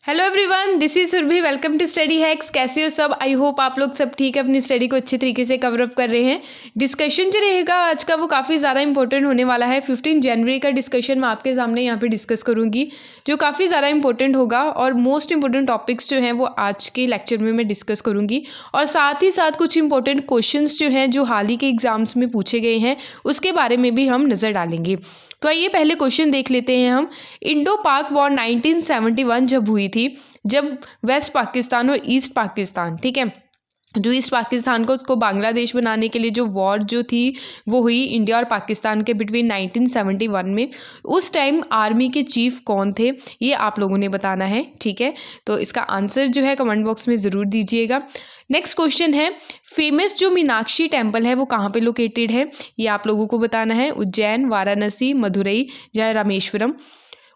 Hello everyone, this is Surabhi. Welcome to study hacks. कैसे हो सब? आई होप आप लोग सब ठीक है, अपनी स्टडी को अच्छे तरीके से कवर अप कर रहे हैं। डिस्कशन जो रहेगा आज का वो काफ़ी ज़्यादा इंपॉर्टेंट होने वाला है। 15 जनवरी का डिस्कशन मैं आपके सामने यहाँ पे डिस्कस करूँगी, जो काफ़ी ज़्यादा इंपॉर्टेंट होगा और मोस्ट इंपॉर्टेंट टॉपिक्स जो हैं वो आज के लेक्चर में मैं डिस्कस करूँगी। और साथ ही साथ कुछ इंपॉर्टेंट क्वेश्चंस जो हैं जो हाल ही के एग्जाम्स में पूछे गए हैं उसके बारे में भी हम नज़र डालेंगे। तो आइए पहले क्वेश्चन देख लेते हैं हम। इंडो पाक वॉर 1971 जब हुई थी, जब वेस्ट पाकिस्तान और ईस्ट पाकिस्तान, ठीक है, जो ईस्ट पाकिस्तान को उसको बांग्लादेश बनाने के लिए जो वॉर जो थी वो हुई इंडिया और पाकिस्तान के बिटवीन 1971 में। उस टाइम आर्मी के चीफ कौन थे ये आप लोगों ने बताना है, ठीक है। तो इसका आंसर जो है कमेंट बॉक्स में ज़रूर दीजिएगा। नेक्स्ट क्वेश्चन है, फेमस जो मीनाक्षी टेम्पल है वो कहाँ पे लोकेटेड है, ये आप लोगों को बताना है। उज्जैन, वाराणसी, मदुरई या रामेश्वरम।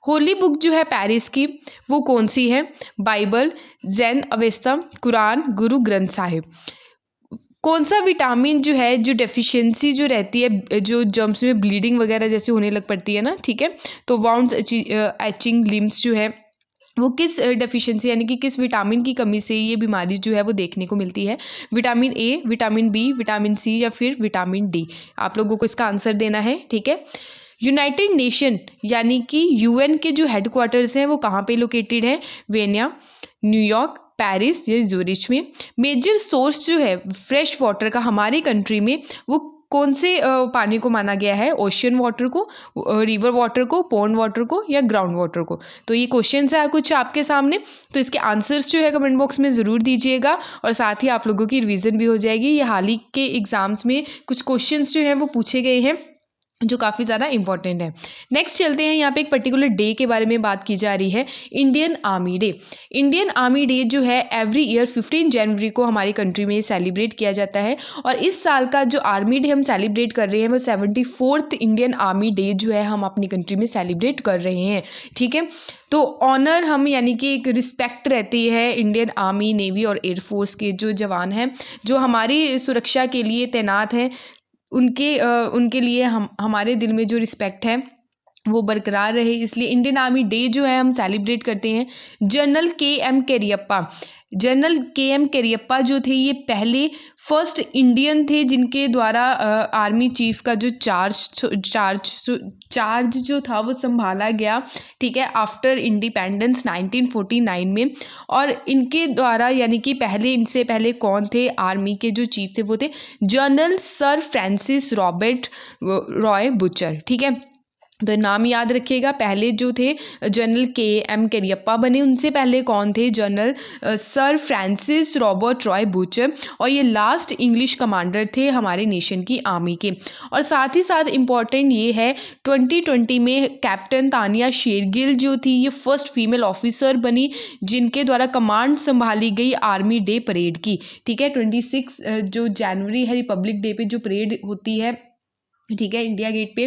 होली बुक जो है पेरिस की वो कौन सी है? Bible, Jain Avesta, Quran, Guru Granth Sahib. कौन सा विटामिन जो है, जो डेफिशिएंसी जो रहती है, जो जर्म्स में ब्लीडिंग वगैरह जैसे होने लग पड़ती है ना, ठीक है, तो वाउंड्स, एचिंग लिम्स जो है वो किस डेफिशिएंसी यानी कि किस विटामिन की कमी से ये बीमारी जो है वो देखने को मिलती है? Vitamin A, vitamin B, vitamin C या फिर विटामिन डी। आप लोगों को इसका आंसर देना है, ठीक है। यूनाइटेड नेशन यानी कि यूएन के जो हेडक्वार्टर्स हैं वो कहाँ पे लोकेटेड है? वेनिया, न्यूयॉर्क, पेरिस या ज़ूरिच में। मेजर सोर्स जो है फ्रेश वाटर का हमारी कंट्री में वो कौन से पानी को माना गया है? ओशियन वाटर को, रिवर वाटर को, पॉन्ड वाटर को या ग्राउंड वाटर को? तो ये क्वेश्चन है कुछ आपके सामने, तो इसके आंसर्स जो है कमेंट बॉक्स में ज़रूर दीजिएगा और साथ ही आप लोगों की रिवीजन भी हो जाएगी। ये हाल ही के एग्जाम्स में कुछ क्वेश्चंस जो हैं वो पूछे गए हैं जो काफ़ी ज़्यादा इंपॉर्टेंट है। नेक्स्ट चलते हैं, यहाँ पे एक पर्टिकुलर डे के बारे में बात की जा रही है, Indian army day. Indian army day जो है एवरी ईयर 15 जनवरी को हमारी कंट्री में सेलिब्रेट किया जाता है और इस साल का जो आर्मी डे हम सेलिब्रेट कर रहे हैं वो 74th इंडियन आर्मी डे जो है हम अपनी कंट्री में सेलिब्रेट कर रहे हैं, ठीक है। तो ऑनर हम यानी कि एक रिस्पेक्ट रहती है इंडियन आर्मी, नेवी और एयरफोर्स के जो जवान हैं जो हमारी सुरक्षा के लिए तैनात हैं, उनके लिए हमारे दिल में जो रिस्पेक्ट है वो बरकरार रहे, इसलिए इंडियन आर्मी डे जो है हम सेलिब्रेट करते हैं। जनरल के एम करियप्पा जो थे ये पहले फर्स्ट इंडियन थे जिनके द्वारा आर्मी चीफ का जो चार्ज जो था वो संभाला गया, ठीक है, आफ्टर इंडिपेंडेंस 1949 में। और इनके द्वारा यानी कि इनसे पहले कौन थे आर्मी के जो चीफ थे वो थे general sir Francis Robert Roy butcher, ठीक है। तो नाम याद रखिएगा, पहले जो थे जनरल के एम करियप्पा बने, उनसे पहले कौन थे? General sir Francis Robert Roy butcher, और ये लास्ट इंग्लिश कमांडर थे हमारे नेशन की आर्मी के। और साथ ही साथ इम्पॉर्टेंट ये है 2020 में कैप्टन तानिया शेरगिल जो थी ये फर्स्ट फीमेल ऑफिसर बनी जिनके द्वारा कमांड संभाली गई आर्मी डे परेड की, ठीक है। 26 जो जनवरी है रिपब्लिक डे पे जो परेड होती है, ठीक है, इंडिया गेट पे,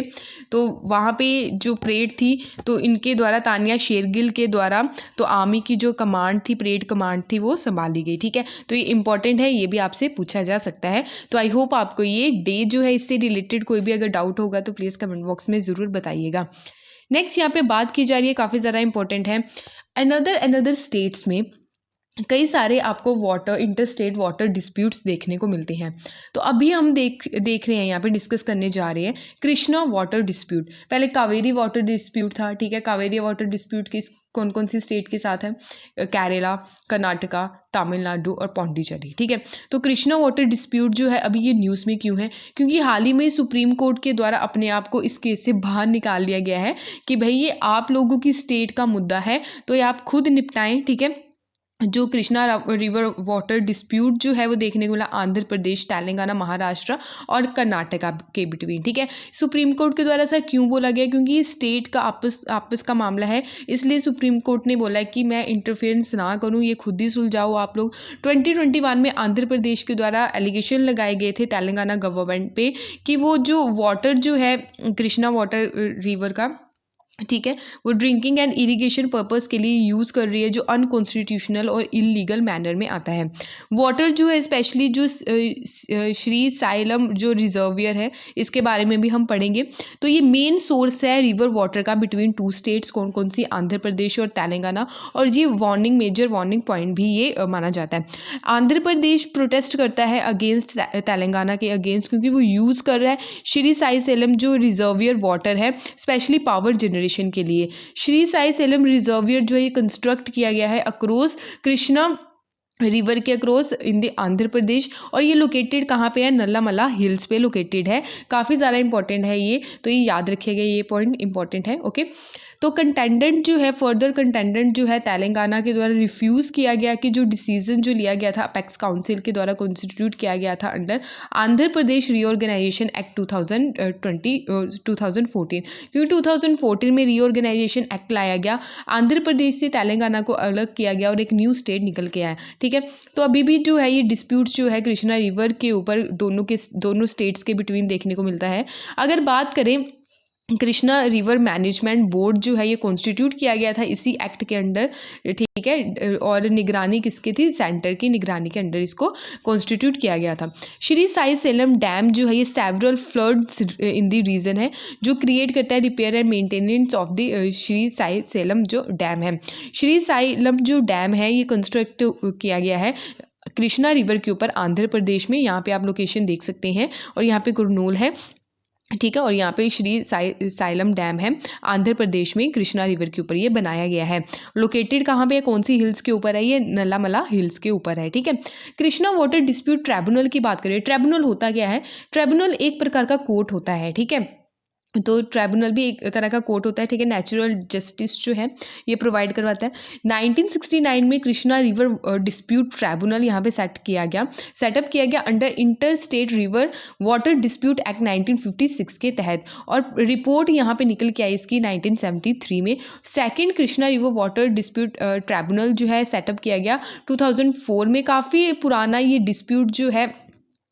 तो वहाँ पे जो परेड थी तो इनके द्वारा तानिया शेरगिल के द्वारा तो आर्मी की जो कमांड थी, परेड कमांड थी, वो संभाली गई, ठीक है। तो ये इंपॉर्टेंट है, ये भी आपसे पूछा जा सकता है। तो आई होप आपको ये डे जो है इससे रिलेटेड कोई भी अगर डाउट होगा तो प्लीज़ कमेंट बॉक्स में ज़रूर बताइएगा। नेक्स्ट यहाँ पे बात की जा रही है, काफ़ी ज़्यादा इंपॉर्टेंट है। अनदर स्टेट्स में कई सारे आपको इंटर स्टेट वाटर डिस्प्यूट्स देखने को मिलते हैं। तो अभी हम देख रहे हैं, यहाँ पे डिस्कस करने जा रहे हैं कृष्णा वाटर डिस्प्यूट। पहले कावेरी वाटर डिस्प्यूट था, ठीक है। कावेरी वाटर डिस्प्यूट कौन कौन सी स्टेट के साथ है? केरला, कर्नाटका, तमिलनाडु और पौंडीचेरी, ठीक है। तो कृष्णा वाटर डिस्प्यूट जो है अभी ये न्यूज़ में क्यों है? क्योंकि हाल ही में सुप्रीम कोर्ट के द्वारा अपने आप को इस केस से बाहर निकाल लिया गया है कि भाई ये आप लोगों की स्टेट का मुद्दा है, तो ये आप खुद निपटाएं, ठीक है। जो कृष्णा रिवर वाटर डिस्प्यूट जो है वो देखने को मिला आंध्र प्रदेश, तेलंगाना, महाराष्ट्र और कर्नाटका के बिटवीन, ठीक है। सुप्रीम कोर्ट के द्वारा ऐसा क्यों बोला गया? क्योंकि स्टेट का आपस का मामला है, इसलिए सुप्रीम कोर्ट ने बोला कि मैं इंटरफेरेंस ना करूं, ये खुद ही सुलझाओ आप लोग। 2021 में आंध्र प्रदेश के द्वारा एलिगेशन लगाए गए थे तेलंगाना गवर्नमेंट पे कि वो जो वाटर जो है कृष्णा वाटर रिवर का ठीक है, वो ड्रिंकिंग एंड इरिगेशन पर्पस के लिए यूज़ कर रही है, जो अनकॉन्स्टिट्यूशनल और इलीगल मैनर में आता है। वाटर जो है स्पेशली जो श्री साइलम जो रिजर्वियर है, इसके बारे में भी हम पढ़ेंगे। तो ये मेन सोर्स है रिवर वाटर का बिटवीन टू स्टेट्स, कौन कौन सी, आंध्र प्रदेश और तेलंगाना। और ये वार्निंग, मेजर वार्निंग पॉइंट भी ये माना जाता है। आंध्र प्रदेश प्रोटेस्ट करता है अगेंस्ट तेलंगाना के अगेंस्ट, क्योंकि वो यूज़ कर रहा है श्री साई सेलम जो रिजर्वियर वाटर है स्पेशली पावर जनरेशन के लिए। श्री साई सेलम रिजर्वियर जो है ये कंस्ट्रक्ट किया गया है अक्रॉस कृष्णा रिवर के across in the Andhra Pradesh, और ये लोकेटेड कहाँ पे है, नल्लामला हिल्स पे लोकेटेड है। काफ़ी ज़्यादा इंपॉर्टेंट है ये, तो ये याद रखिएगा, ये पॉइंट इंपॉर्टेंट है। ओके, तो कंटेंडेंट जो है, फर्दर कंटेंडेंट जो है तेलंगाना के द्वारा रिफ्यूज़ किया गया कि जो डिसीजन जो लिया गया था अपेक्स काउंसिल के द्वारा कॉन्स्टिट्यूट किया गया था under Andhra Pradesh reorganisation act 2014, क्योंकि 2014 में रीऑर्गेनाइजेशन एक्ट लाया गया, आंध्र प्रदेश से तेलंगाना को अलग किया गया और एक न्यू स्टेट निकल के आया। ठीक है, तो अभी भी जो है ये डिस्प्यूट्स जो है कृष्णा रिवर के ऊपर दोनों स्टेट्स के बिटवीन देखने को मिलता है। अगर बात करें कृष्णा रिवर मैनेजमेंट बोर्ड जो है ये कॉन्स्टिट्यूट किया गया था इसी एक्ट के अंडर, ठीक है, और निगरानी किसकी थी, सेंटर की निगरानी के अंडर इसको कॉन्स्टिट्यूट किया गया था। श्री साई सेलम डैम जो है ये several floods in the region है, जो क्रिएट करता है repair and maintenance of the Srisailam जो डैम है। श्री साइलम जो डैम है ये कंस्ट्रक्ट किया गया है कृष्णा रिवर के ऊपर आंध्र प्रदेश में। यहाँ पे आप लोकेशन देख सकते हैं, और यहाँ पे कुरनूल है, ठीक है, और यहाँ पे श्री साइलम डैम है आंध्र प्रदेश में कृष्णा रिवर के ऊपर ये बनाया गया है। लोकेटेड कहाँ पे है, कौन सी हिल्स के ऊपर है, ये नल्लामला हिल्स के ऊपर है। ठीक है, कृष्णा वाटर डिस्प्यूट ट्राइब्यूनल की बात करें, ट्राइब्यूनल होता क्या है, ट्राइब्यूनल एक प्रकार का कोर्ट होता है। ठीक है, तो ट्राइब्यूनल भी एक तरह का कोर्ट होता है। ठीक है, नेचुरल जस्टिस जो है ये प्रोवाइड करवाता है। 1969 में कृष्णा रिवर डिस्प्यूट ट्राइब्यूनल यहाँ पे सेटअप किया गया under inter state river water dispute act 1956 के तहत, और रिपोर्ट यहाँ पे निकल के आई इसकी 1973 में। Second Krishna river water dispute tribunal जो है सेटअप किया गया 2004 में। काफ़ी पुराना ये डिस्प्यूट जो है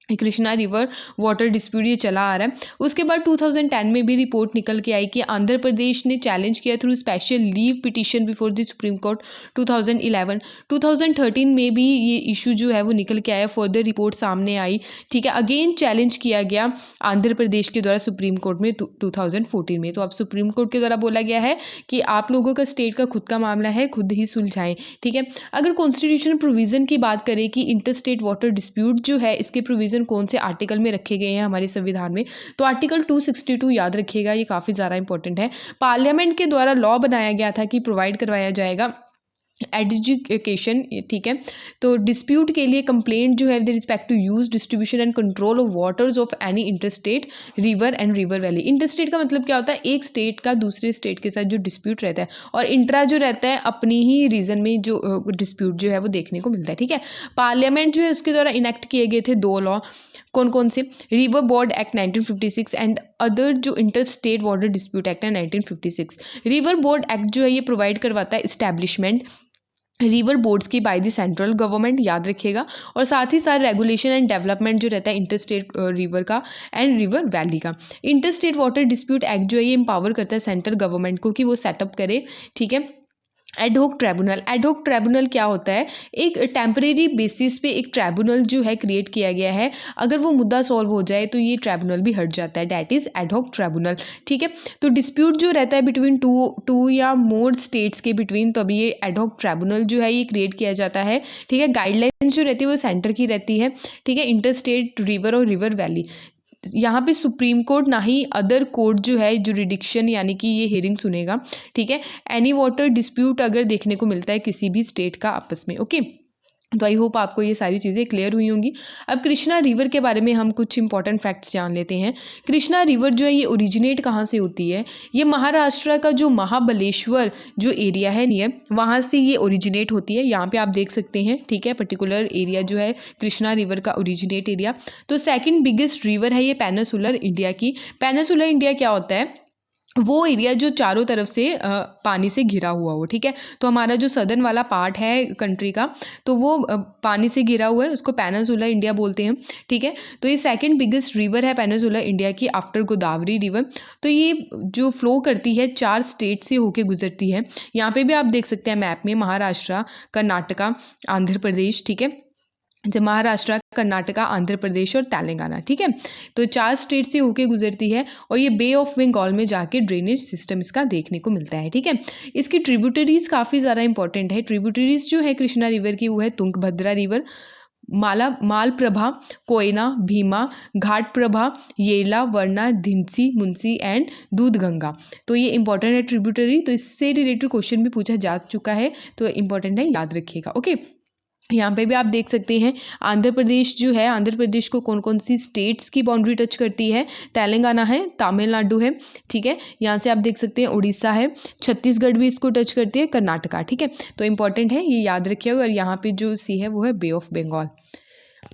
कृष्णा रिवर वाटर डिस्प्यूट ये चला आ रहा है। उसके बाद 2010 में भी रिपोर्ट निकल के आई कि आंध्र प्रदेश ने चैलेंज किया through special leave petition before the supreme court 2011। 2013 में भी ये इशू जो है वो निकल के आया, फर्दर रिपोर्ट सामने आई। ठीक है, अगेन चैलेंज किया गया आंध्र प्रदेश के द्वारा सुप्रीम कोर्ट में 2014 में। तो अब सुप्रीम कोर्ट के द्वारा बोला गया है कि आप लोगों का स्टेट का खुद का मामला है, खुद ही सुलझाएं। ठीक है, अगर कॉन्स्टिट्यूशनल प्रोविजन की बात करें कि इंटर स्टेट वाटर डिस्प्यूट जो है इसके प्रोविजन कौन से आर्टिकल में रखे गए हैं हमारे संविधान में, तो आर्टिकल 262 याद रखिएगा, ये काफ़ी ज़्यादा इंपॉर्टेंट है। पार्लियामेंट के द्वारा लॉ बनाया गया था कि प्रोवाइड करवाया जाएगा एजुकेशन। ठीक है, तो डिस्प्यूट के लिए कंप्लेंट जो है with respect to use distribution and control of waters of any interstate river and river valley. Interstate का मतलब क्या होता है, एक स्टेट का दूसरे स्टेट के साथ जो डिस्प्यूट रहता है, और इंट्रा जो रहता है अपनी ही रीजन में जो डिस्प्यूट जो है वो देखने को मिलता है। ठीक है, पार्लियामेंट जो है उसके द्वारा इनेक्ट किए गए थे 2 लॉ, कौन कौन से, river board act 1956 and other जो interstate water dispute act है 1956। रिवर बोर्ड एक्ट जो है ये प्रोवाइड करवाता है इस्टेब्लिशमेंट रिवर बोर्ड्स की बाय द सेंट्रल गवर्नमेंट, याद रखिएगा, और साथ ही साथ रेगुलेशन एंड डेवलपमेंट जो रहता है इंटर स्टेट रिवर का एंड रिवर वैली का। Inter state water dispute act जो है ये एम्पावर करता है सेंट्रल गवर्नमेंट को कि वो सेटअप करे। ठीक है, एडहोक ट्राइब्यूनल, एडहोक ट्राइब्यूनल क्या होता है, एक टेम्परेरी बेसिस पे एक ट्राइब्यूनल जो है क्रिएट किया गया है, अगर वो मुद्दा सॉल्व हो जाए तो ये ट्राइब्यूनल भी हट जाता है, डैट इज़ एडहोक ट्राइब्यूनल। ठीक है, तो डिस्प्यूट जो रहता है बिटवीन टू या मोर स्टेट्स के बिटवीन, तो अभी ये एडहोक ट्राइब्यूनल जो है ये क्रिएट किया जाता है। ठीक है, गाइडलाइंस जो रहती है वो सेंटर की रहती है। ठीक है, इंटर स्टेट रिवर और रिवर वैली, यहाँ पे सुप्रीम कोर्ट ना ही अदर कोर्ट जो है जुरिडिक्शन यानी कि ये हियरिंग सुनेगा। ठीक है, एनी वाटर डिस्प्यूट अगर देखने को मिलता है किसी भी स्टेट का आपस में। ओके, तो आई होप आपको ये सारी चीज़ें क्लियर हुई होंगी। अब कृष्णा रिवर के बारे में हम कुछ इंपॉर्टेंट फैक्ट्स जान लेते हैं। कृष्णा रिवर जो है ये ओरिजिनेट कहाँ से होती है, ये महाराष्ट्र का जो महाबलेश्वर जो एरिया है नहीं है वहाँ से ये ओरिजिनेट होती है। यहाँ पे आप देख सकते हैं, ठीक है, पर्टिकुलर एरिया जो है कृष्णा रिवर का ओरिजिनेट एरिया। तो सेकेंड बिगेस्ट रिवर है ये पेनिनसुलर इंडिया की। पेनिनसुलर इंडिया क्या होता है, वो एरिया जो चारों तरफ से पानी से घिरा हुआ हो, ठीक है। तो हमारा जो सदर्न वाला पार्ट है कंट्री का, तो वो पानी से घिरा हुआ है, उसको पेनिनसुला इंडिया बोलते हैं, ठीक है। तो ये सेकंड बिगेस्ट रिवर है पेनिनसुला इंडिया की आफ्टर गोदावरी रिवर। तो ये जो फ्लो करती है 4 स्टेट से होके गुजरती है। यहाँ पे भी आप देख सकते हैं मैप में महाराष्ट्र, कर्नाटका, आंध्र प्रदेश, ठीक है। जब महाराष्ट्र, कर्नाटका, आंध्र प्रदेश और तेलंगाना, ठीक है। तो 4 स्टेट से होके गुजरती है और ये बे ऑफ बंगाल में जाके ड्रेनेज सिस्टम इसका देखने को मिलता है, ठीक है। इसकी ट्रिब्यूटरीज काफ़ी ज़्यादा इंपॉर्टेंट है। ट्रिब्यूटरीज जो है कृष्णा रिवर की वो है तुंगभद्रा रिवर, मालप्रभा, कोयना, भीमा, घाटप्रभा, येला, वर्णा, धिंसी, मुंसी एंड दूधगंगा। तो ये इंपॉर्टेंट है ट्रिब्यूटरी। तो इससे रिलेटेड क्वेश्चन भी पूछा जा चुका है, तो इंपॉर्टेंट है, याद रखिएगा। ओके, यहाँ पे भी आप देख सकते हैं आंध्र प्रदेश जो है, आंध्र प्रदेश को कौन कौन सी स्टेट्स की बाउंड्री टच करती है। तेलंगाना है, तमिलनाडु है, ठीक है। यहाँ से आप देख सकते हैं उड़ीसा है, छत्तीसगढ़ भी इसको टच करती है, कर्नाटका, ठीक है। तो इंपॉर्टेंट है, ये याद रखिएगा। और यहाँ पे जो सी है वो है बे ऑफ बंगाल।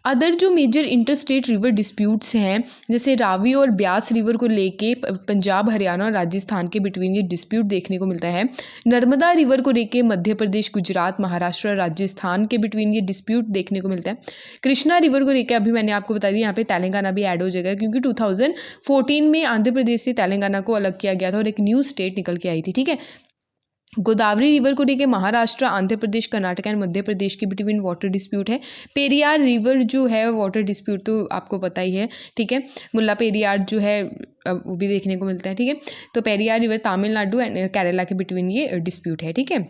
अदर जो major inter state river disputes हैं, जैसे रावी और ब्यास रिवर को लेके पंजाब, हरियाणा और राजस्थान के बिटवीन ये डिस्प्यूट देखने को मिलता है। नर्मदा रिवर को लेके मध्य प्रदेश, गुजरात, महाराष्ट्र और राजस्थान के बिटवीन ये डिस्प्यूट देखने को मिलता है। कृष्णा रिवर को लेके अभी मैंने आपको बता दिया, यहाँ पे तेलंगाना भी ऐड हो जाएगा, क्योंकि 2014 में आंध्र प्रदेश से तेलंगाना को अलग किया गया था और एक न्यू स्टेट निकल के आई थी, ठीक है। गोदावरी रिवर को लेके महाराष्ट्र, आंध्र प्रदेश, कर्नाटक एंड मध्य प्रदेश के बिटवीन वाटर डिस्प्यूट है। पेरियार रिवर जो है वाटर डिस्प्यूट तो आपको पता ही है, ठीक है। मुल्ला पेरियार जो है वो भी देखने को मिलता है, ठीक है। तो पेरियार रिवर तमिलनाडु एंड केरला के बिटवीन ये डिस्प्यूट है, ठीक है।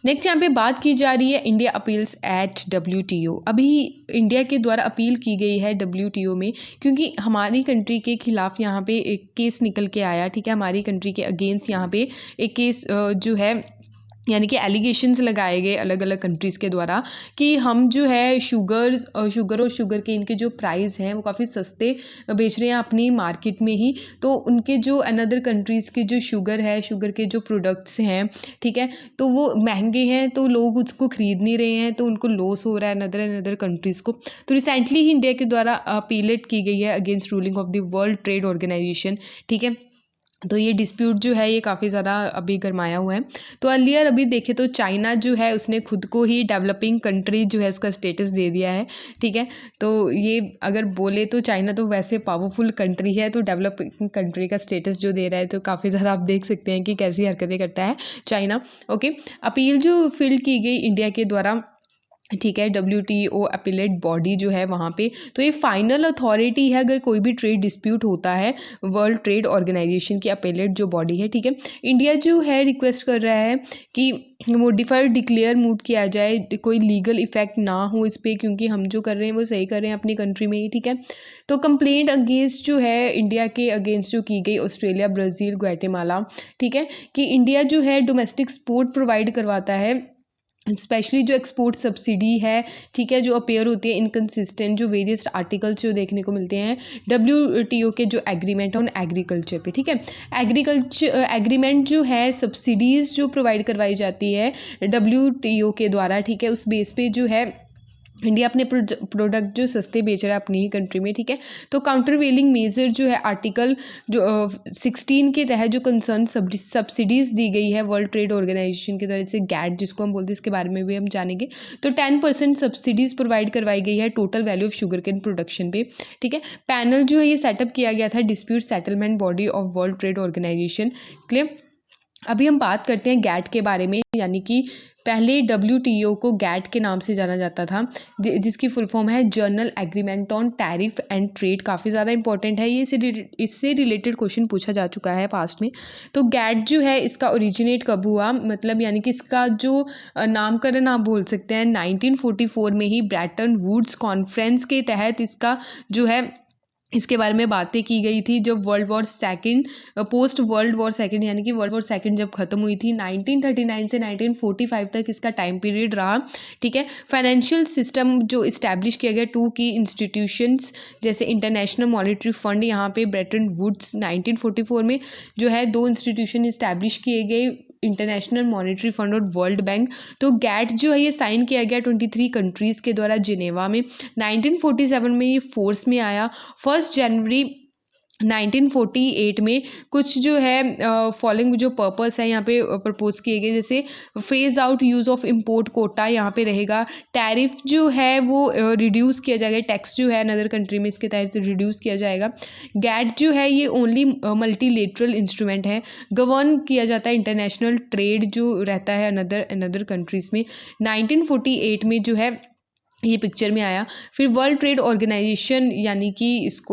नेक्स्ट यहाँ पे बात की जा रही है इंडिया अपील्स एट WTO। अभी इंडिया के द्वारा अपील की गई है WTO में, क्योंकि हमारी कंट्री के खिलाफ यहाँ पे एक केस निकल के आया, ठीक है। हमारी कंट्री के अगेंस्ट यहाँ पे एक केस जो है, यानी कि एलिगेशंस लगाए गए अलग अलग कंट्रीज़ के द्वारा कि हम जो है शुगर और शुगर के इनके जो प्राइस हैं वो काफ़ी सस्ते बेच रहे हैं अपनी मार्केट में ही। तो उनके जो अनदर कंट्रीज़ के जो शुगर है, शुगर के जो प्रोडक्ट्स हैं, ठीक है, तो वो महंगे हैं, तो लोग उसको ख़रीद नहीं रहे हैं, तो उनको लॉस हो रहा है अनदर कंट्रीज़ को। तो रिसेंटली ही इंडिया के द्वारा अपीलेट की गई है against ruling of the world trade organisation, ठीक है। तो ये डिस्प्यूट जो है ये काफ़ी ज़्यादा अभी गरमाया हुआ है। तो अर्लियर अभी देखें तो चाइना जो है उसने खुद को ही डेवलपिंग कंट्री जो है उसका स्टेटस दे दिया है, ठीक है। तो ये अगर बोले तो चाइना तो वैसे पावरफुल कंट्री है, तो डेवलपिंग कंट्री का स्टेटस जो दे रहा है, तो काफ़ी ज़्यादा आप देख सकते हैं कि कैसी हरकतें करता है चाइना। ओके, अपील जो फिल की गई इंडिया के द्वारा, ठीक है, WTO अपीलेट बॉडी जो है वहाँ पे, तो ये फाइनल अथॉरिटी है अगर कोई भी ट्रेड डिस्प्यूट होता है, वर्ल्ड ट्रेड ऑर्गेनाइजेशन की अपीलेट जो बॉडी है, ठीक है। इंडिया जो है रिक्वेस्ट कर रहा है कि मोडिफाइड डिक्लेयर मूव किया जाए, कोई लीगल इफेक्ट ना हो इस पर, क्योंकि हम जो कर रहे हैं वो सही कर रहे हैं अपनी कंट्री में ही, ठीक है। तो कंप्लेंट अगेंस्ट जो है इंडिया के अगेंस्ट जो की गई ऑस्ट्रेलिया, ब्राज़ील, ग्वाटेमाला, ठीक है, कि इंडिया जो है डोमेस्टिक सपोर्ट प्रोवाइड करवाता है, स्पेशली जो एक्सपोर्ट सब्सिडी है, ठीक है, जो अपेयर होती है इनकन्सिस्टेंट, जो वेरियस आर्टिकल्स जो देखने को मिलते हैं WTO के जो एग्रीमेंट ऑन एग्रीकल्चर पे, ठीक है। एग्रीकल्चर एग्रीमेंट जो है सब्सिडीज़ जो प्रोवाइड करवाई जाती है WTO के द्वारा, ठीक है, उस बेस पे जो है इंडिया अपने प्रोडक्ट जो सस्ते बेच रहा है अपनी ही कंट्री में, ठीक है। तो काउंटरवेलिंग मेजर जो है आर्टिकल जो 16 के तहत जो कंसर्न सब्सिडीज़ दी गई है वर्ल्ड ट्रेड ऑर्गेनाइजेशन के द्वारा, जैसे गैट जिसको हम बोलते हैं, इसके बारे में भी हम जानेंगे। तो 10% सब्सिडीज़ प्रोवाइड करवाई गई है total value of sugar cane production पे, ठीक है। पैनल जो है ये सेटअप किया गया था dispute settlement body of world trade organisation, clear. अभी हम बात करते हैं गैट के बारे में, यानी कि पहले WTO को गैट के नाम से जाना जाता था, जिसकी फुल फॉर्म है journal agreement on tariff and trade. काफ़ी ज़्यादा इंपॉर्टेंट है ये, इससे रिलेटेड क्वेश्चन पूछा जा चुका है पास्ट में। तो गैट जो है इसका ओरिजिनेट कब हुआ, मतलब यानी कि इसका जो नामकरण आप बोल सकते हैं 1944 में ही ब्रेटन वुड्स कॉन्फ्रेंस के तहत इसका जो है इसके बारे में बातें की गई थी, जब world war second, post world war second, यानी कि वर्ल्ड वॉर सेकंड जब ख़त्म हुई थी 1939 से 1945 तक इसका टाइम पीरियड रहा, ठीक है। फाइनेंशियल सिस्टम जो इस्टेब्लिश किया गया 2 की इंस्टीट्यूशंस, जैसे इंटरनेशनल मॉनेटरी फंड, यहाँ पे ब्रेटन वुड्स 1944 में जो है 2 इंस्टीट्यूशन इस्टेब्लिश किए गए, इंटरनेशनल मॉनेटरी फंड और वर्ल्ड बैंक। तो गैट जो है ये साइन किया गया 23 कंट्रीज़ के द्वारा जिनेवा में। 1947 में ये फोर्स में आया। 1 जनवरी 1948 में कुछ जो है फॉलोइंग जो पर्पस है यहाँ पे प्रपोज किए गए, जैसे phase out use of import quota यहाँ पे रहेगा, टैरिफ जो है वो रिड्यूस किया जाएगा, टैक्स जो है अनदर कंट्री में इसके तहत रिड्यूस किया जाएगा, गैट जो है ये ओनली मल्टीलेटरल इंस्ट्रूमेंट है, गवर्न किया जाता है इंटरनेशनल ट्रेड जो रहता है अनदर कंट्रीज़ में। 1948 में जो है ये पिक्चर में आया। फिर वर्ल्ड ट्रेड ऑर्गेनाइजेशन यानी कि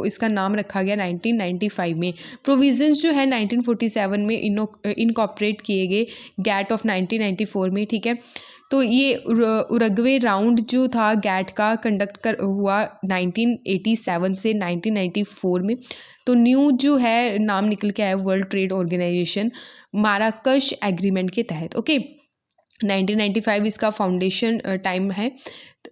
इसका नाम रखा गया 1995 में। प्रोविजंस जो है 1947 में इनकॉर्पोरेट किए गए गैट ऑफ 1994 में, ठीक है। तो ये उरुग्वे राउंड जो था गैट का कंडक्ट हुआ 1987 से 1994 में। तो न्यू जो है नाम निकल के आया वर्ल्ड ट्रेड ऑर्गेनाइजेशन माराकश एग्रीमेंट के तहत, ओके। 1995 इसका फाउंडेशन टाइम है।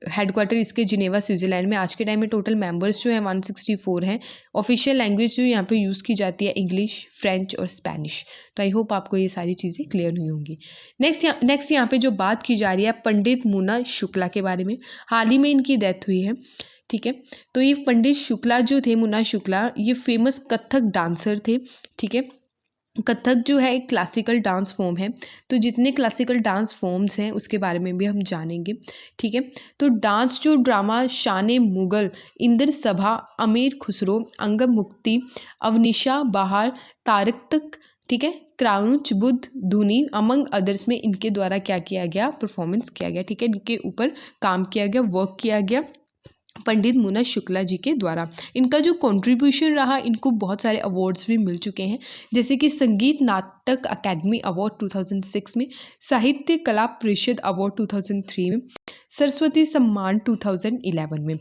हेडक्वार्टर इसके जिनेवा स्विट्ज़रलैंड में। आज के टाइम में टोटल मेंबर्स जो हैं 164 हैं। ऑफिशियल लैंग्वेज जो यहाँ पे यूज़ की जाती है इंग्लिश, फ्रेंच और स्पेनिश। तो आई होप आपको ये सारी चीज़ें क्लियर हुई होंगी। नेक्स्ट यहाँ पे जो बात की जा रही है पंडित मुना शुक्ला के बारे में। हाल ही में इनकी डेथ हुई है, ठीक है। तो ये पंडित शुक्ला जो थे, मुना शुक्ला, ये फेमस कथक डांसर थे, ठीक है। कथक जो है एक क्लासिकल डांस फॉर्म है। तो जितने क्लासिकल डांस फॉर्म्स हैं उसके बारे में भी हम जानेंगे, ठीक है। तो डांस जो ड्रामा शान मुगल, इंद्र सभा, अमीर खुसरो, अंगम मुक्ति, अवनिशा बहार, तारक तक, ठीक है, क्राउच, बुद्ध, धुनी अमंग अदर्स में इनके द्वारा क्या किया गया, परफॉर्मेंस किया गया, ठीक है। इनके ऊपर काम किया गया, वर्क किया गया पंडित मुना शुक्ला जी के द्वारा। इनका जो कंट्रीब्यूशन रहा, इनको बहुत सारे अवार्ड्स भी मिल चुके हैं, जैसे कि संगीत नाटक अकेडमी अवार्ड 2006 में, साहित्य कला परिषद अवार्ड 2003 में, सरस्वती सम्मान 2011 में।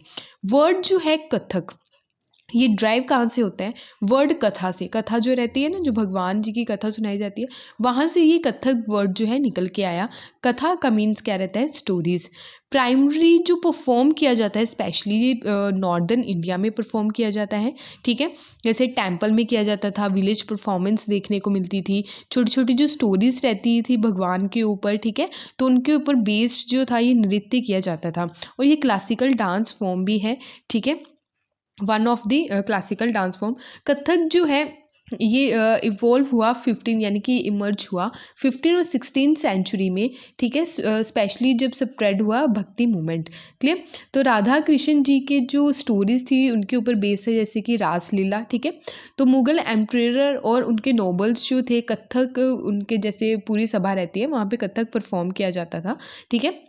वर्ड जो है कथक, ये ड्राइव कहाँ से होता है, वर्ड कथा से। कथा जो रहती है ना, जो भगवान जी की कथा सुनाई जाती है, वहाँ से ये कथक वर्ड जो है निकल के आया। कथा का मीन्स क्या रहता है, स्टोरीज। प्राइमरी जो परफॉर्म किया जाता है स्पेशली नॉर्दर्न इंडिया में परफॉर्म किया जाता है, ठीक है। जैसे टेम्पल में किया जाता था, विलेज परफॉर्मेंस देखने को मिलती थी, छोटी छोटी जो स्टोरीज रहती थी भगवान के ऊपर, ठीक है। तो उनके ऊपर बेस्ड जो था ये नृत्य किया जाता था, और ये क्लासिकल डांस फॉर्म भी है, ठीक है, one of the classical dance form. Kathak जो है ये इवॉल्व हुआ 15 यानी कि इमर्ज हुआ 15 और 16 सेंचुरी में, ठीक है। स्पेशली जब स्प्रेड हुआ भक्ति मूवमेंट, क्लियर। तो राधा कृष्ण जी के जो स्टोरीज थी उनके ऊपर बेस है, जैसे कि रासलीला, ठीक है। तो मुगल एम्परर और उनके नोबल्स जो थे, कथक उनके जैसे पूरी सभा रहती है वहाँ पे कथक परफॉर्म किया जाता था, ठीक है।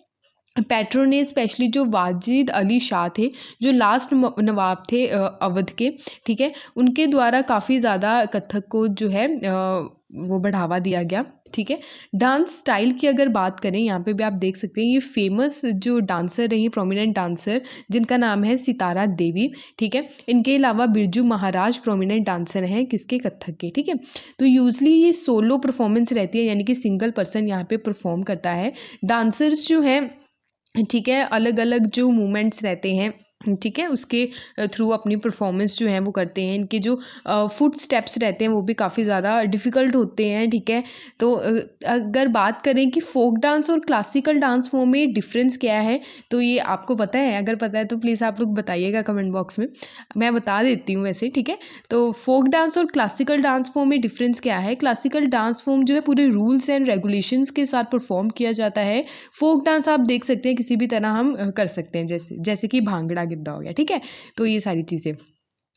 पैट्रोनेज स्पेशली जो वाजिद अली शाह थे, जो लास्ट नवाब थे अवध के, ठीक है, उनके द्वारा काफ़ी ज़्यादा कथक को जो है वो बढ़ावा दिया गया, ठीक है। डांस स्टाइल की अगर बात करें, यहाँ पे भी आप देख सकते हैं ये फेमस जो डांसर रही, प्रोमिनेंट डांसर, जिनका नाम है सितारा देवी, ठीक है। इनके अलावा बिरजू महाराज प्रोमिनेंट डांसर हैं किसके, कथक के, ठीक है। तो यूजली ये सोलो परफॉर्मेंस रहती है, यानी कि सिंगल पर्सन यहाँ पे परफॉर्म करता है। डांसर्स जो हैं, ठीक है, अलग अलग जो मूवमेंट्स रहते हैं, ठीक है, उसके थ्रू अपनी परफॉर्मेंस जो है वो करते हैं। इनके जो फुट स्टेप्स रहते हैं वो भी काफ़ी ज़्यादा डिफ़िकल्ट होते हैं, ठीक है। तो अगर बात करें कि फोक डांस और क्लासिकल डांस फॉर्म में डिफरेंस क्या है, तो ये आपको पता है? अगर पता है तो प्लीज़ आप लोग बताइएगा कमेंट बॉक्स में, मैं बता देती हूँ वैसे, ठीक है। तो फोक डांस और क्लासिकल डांस फॉर्म में डिफरेंस क्या है, क्लासिकल डांस फॉर्म जो है पूरे रूल्स एंड रेगुलेशंस के साथ परफॉर्म किया जाता है। फोक डांस आप देख सकते हैं किसी भी तरह हम कर सकते हैं, जैसे कि भांगड़ा गिद्दा हो गया, ठीक है। तो ये सारी चीज़ें,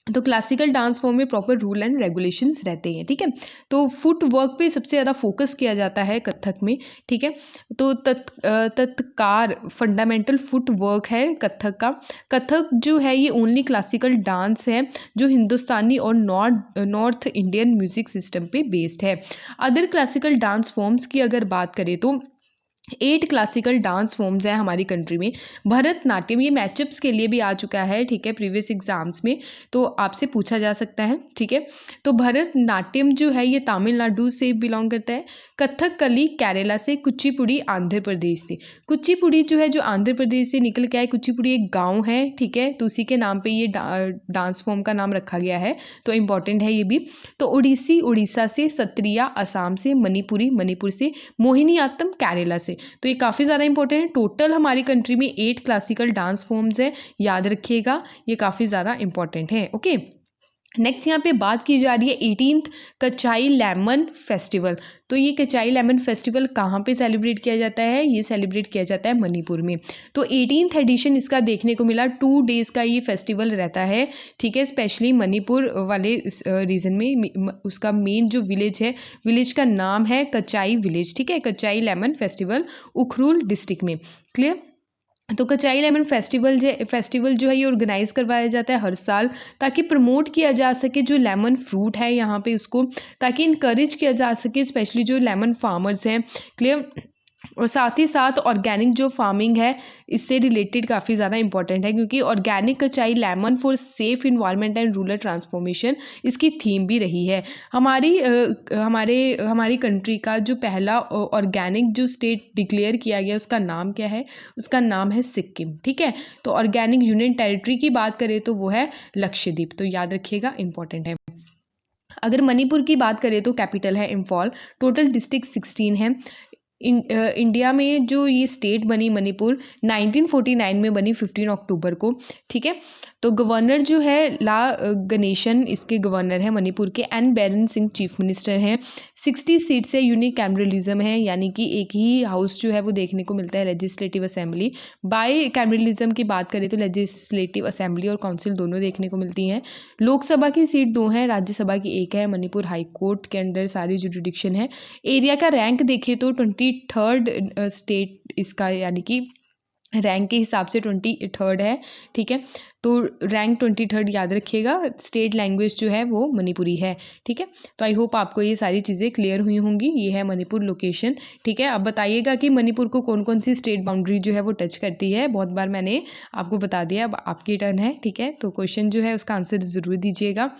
तो क्लासिकल डांस फॉर्म में प्रॉपर रूल एंड रेगुलेशंस रहते हैं, ठीक है। तो फुट वर्क पे सबसे ज़्यादा फोकस किया जाता है कथक में, ठीक है। तो तत्कार फंडामेंटल फुट वर्क है कथक का। कथक जो है ये ओनली क्लासिकल डांस है जो हिंदुस्तानी और नॉर्थ इंडियन म्यूजिक सिस्टम पे बेस्ड है। अदर क्लासिकल डांस फॉर्म्स की अगर बात करें तो 8 क्लासिकल डांस फॉर्म्स हैं हमारी कंट्री में। भरतनाट्यम ये मैचअप्स के लिए भी आ चुका है, ठीक है, प्रीवियस एग्जाम्स में, तो आपसे पूछा जा सकता है, ठीक है। तो भरतनाट्यम जो है ये तमिलनाडु से बिलोंग करता है। कथकली केरला से, कुचिपुड़ी आंध्र प्रदेश से। कुचिपुड़ी जो है जो आंध्र प्रदेश से निकल के आए, कुचिपुड़ी एक गाँव है, ठीक है, तो उसी के नाम पर ये डांस फॉर्म का नाम रखा गया है, तो इम्पॉर्टेंट है ये भी। तो ओडिसी उड़ीसा से, सत्रिया असम से, मणिपुरी मणिपुर से, मोहिनीअट्टम केरला से। तो ये काफ़ी ज़्यादा इंपॉर्टेंट है। टोटल हमारी कंट्री में 8 क्लासिकल डांस फॉर्म्स हैं, याद रखिएगा, ये काफ़ी ज़्यादा इंपॉर्टेंट है, ओके। नेक्स्ट यहाँ पे बात की जा रही है 18th कचाई लेमन फेस्टिवल। तो ये कचाई लेमन फेस्टिवल कहाँ पे सेलिब्रेट किया जाता है? ये सेलिब्रेट किया जाता है मणिपुर में। तो 18th एडिशन इसका देखने को मिला। 2 डेज़ का ये फेस्टिवल रहता है, ठीक है। स्पेशली मणिपुर वाले रीजन में उसका मेन जो विलेज है, विलेज का नाम है कचाई विलेज, ठीक है। कचाई लेमन फेस्टिवल उखरुल डिस्ट्रिक्ट में। क्लियर? तो कचाई लेमन फेस्टिवल जो है ये ऑर्गेनाइज करवाया जाता है हर साल, ताकि प्रमोट किया जा सके जो लेमन फ्रूट है यहाँ पे उसको, ताकि इनकरेज किया जा सके स्पेशली जो लेमन फार्मर्स हैं। क्लियर? और साथ ही साथ ऑर्गेनिक जो फार्मिंग है इससे रिलेटेड काफ़ी ज़्यादा इंपॉर्टेंट है, क्योंकि organic कचाई lemon for safe environment and rural transformation इसकी थीम भी रही है। हमारी कंट्री का जो पहला ऑर्गेनिक जो स्टेट डिक्लेयर किया गया उसका नाम क्या है? उसका नाम है सिक्किम, ठीक है। तो ऑर्गेनिक यूनियन टेरिटरी की बात करें तो वो है लक्षद्वीप, तो याद रखिएगा, इंपॉर्टेंट है। अगर मणिपुर की बात करें तो कैपिटल है इम्फॉल। टोटल डिस्ट्रिक्ट 16 है। इंडिया में जो ये स्टेट बनी मणिपुर 1949 में बनी 15 अक्टूबर को, ठीक है। तो गवर्नर जो है ला गणेशन इसके गवर्नर है मणिपुर के, एन बैरन सिंह चीफ मिनिस्टर हैं। 60 सीट से यूनिकैमरलिज्म है, यानी कि एक ही हाउस जो है वो देखने को मिलता है, लेजिस्लेटिव असेंबली। बाई कैमरलिज्म की बात करें तो लेजिस्लेटिव असेंबली और काउंसिल दोनों देखने को मिलती हैं। लोकसभा की सीट 2 हैं, राज्यसभा की 1 है। मणिपुर हाई कोर्ट के अंडर सारी जुडिक्शन है। एरिया का रैंक देखें तो 23rd स्टेट इसका, यानी कि रैंक के हिसाब से 23rd है, ठीक है। तो रैंक 23rd याद रखिएगा। स्टेट लैंग्वेज जो है वो मणिपुरी है, ठीक है। तो आई होप आपको ये सारी चीज़ें क्लियर हुई होंगी। ये है मणिपुर लोकेशन, ठीक है। अब बताइएगा कि मणिपुर को कौन कौन सी स्टेट बाउंड्री जो है वो टच करती है। बहुत बार मैंने आपको बता दिया, अब आपकी टर्न है, ठीक है। तो क्वेश्चन जो है उसका आंसर ज़रूर दीजिएगा।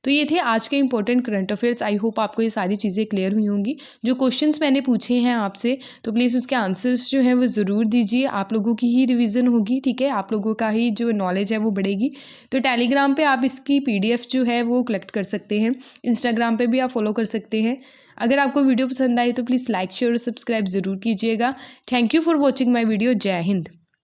तो ये थे आज के important current affairs. I hope आपको ये सारी चीज़ें क्लियर हुई होंगी। जो क्वेश्चंस मैंने पूछे हैं आपसे, तो प्लीज़ उसके आंसर्स जो हैं वो ज़रूर दीजिए। आप लोगों की ही रिवीजन होगी, ठीक है। आप लोगों का ही जो नॉलेज है वो बढ़ेगी। तो टेलीग्राम पे आप इसकी PDF जो है वो कलेक्ट कर सकते हैं। इंस्टाग्राम पे भी आप फॉलो कर सकते हैं। अगर आपको वीडियो पसंद आई तो प्लीज़ लाइक शेयर और सब्सक्राइब ज़रूर कीजिएगा। Thank you for watching my video. जय हिंद।